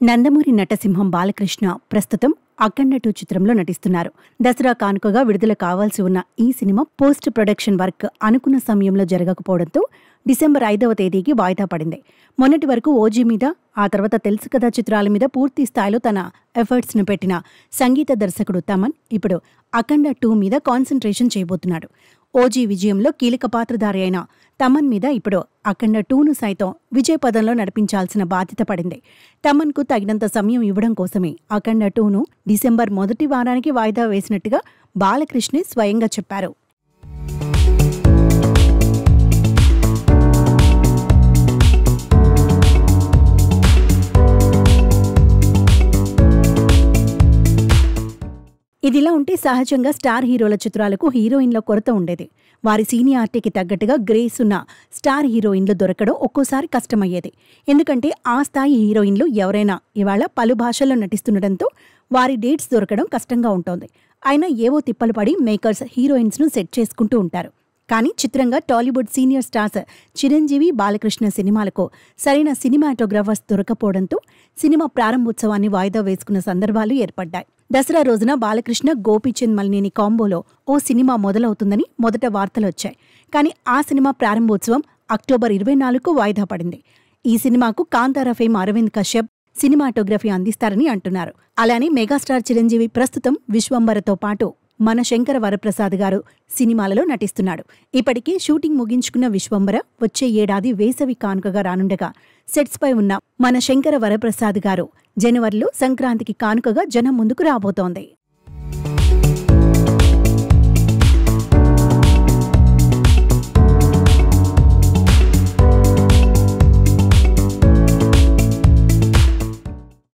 నందమూరి నటసింహం బాలకృష్ణ ప్రస్తుతం అఖండ 2 చిత్రంలో నటిస్తున్నారు. దసరా కానుకగా విడుదల కావాల్సి ఉన్న ఈ సినిమా పోస్ట్ ప్రొడక్షన్ వర్క్ అనుకున్న సమయంలో జరగకపోవడంతో డిసెంబర్ 5వ తేదీకి వాయిదా పడింది. మొన్నటి వరకు ఓజీ మీద, ఆ తర్వాత తెలుసు కదా చిత్రాల మీద పూర్తి స్థాయిలో తన ఎఫర్ట్స్ను పెట్టిన సంగీత దర్శకుడు తమన్ ఇప్పుడు అఖండ 2 మీద కాన్సంట్రేషన్ చేయబోతున్నాడు. ఓజీ విజయంలో కీలక పాత్రధారి అయిన తమన్ మీద ఇప్పుడు అఖండ 2ను సైతం విజయ పదంలో నడిపించాల్సిన బాధ్యత పడింది. తమన్కు తగినంత సమయం ఇవ్వడం కోసమే అఖండ 2ను డిసెంబర్ మొదటి వారానికి వాయిదా వేసినట్టుగా బాలకృష్ణే స్వయంగా చెప్పారు. ఇదిలా ఉంటే సహజంగా స్టార్ హీరోల చిత్రాలకు హీరోయిన్ల కొరత ఉండేది. వారి సీనియారిటీకి తగ్గట్టుగా గ్రేస్ ఉన్న స్టార్ హీరోయిన్లు దొరకడం ఒక్కోసారి కష్టమయ్యేది. ఎందుకంటే ఆ స్థాయి హీరోయిన్లు ఎవరైనా ఇవాళ పలు భాషల్లో నటిస్తుండటంతో వారి డేట్స్ దొరకడం కష్టంగా ఉంటోంది. అయినా ఏవో తిప్పలు పడి మేకర్స్ హీరోయిన్స్ను సెట్ చేసుకుంటూ ఉంటారు. కానీ చిత్రంగా టాలీవుడ్ సీనియర్ స్టార్స్ చిరంజీవి, బాలకృష్ణ సినిమాలకు సరైన సినిమాటోగ్రాఫర్స్ దొరకపోవడంతో సినిమా ప్రారంభోత్సవాన్ని వాయిదా వేసుకున్న సందర్భాలు ఏర్పడ్డాయి. దసరా రోజున బాలకృష్ణ, గోపీచంద్ మలినేని కాంబోలో ఓ సినిమా మొదలవుతుందని మొదట వార్తలొచ్చాయి. కానీ ఆ సినిమా ప్రారంభోత్సవం అక్టోబర్ 24కు వాయిదా పడింది. ఈ సినిమాకు కాంతారా ఫేమ్ అరవింద్ కశ్యప్ సినిమాటోగ్రఫీ అందిస్తారని అంటున్నారు. అలానే మెగాస్టార్ చిరంజీవి ప్రస్తుతం విశ్వంబరతో పాటు మన శంకర వరప్రసాద్ గారు సినిమాలలో నటిస్తున్నాడు. ఇప్పటికే షూటింగ్ ముగించుకున్న విశ్వంబర వచ్చే ఏడాది వేసవి కానుకగా రానుండగా సెట్స్ పై ఉన్న మన శంకర వరప్రసాద్ గారు జనవరిలో సంక్రాంతికి కానుకగా జనం ముందుకు రాబోతోంది.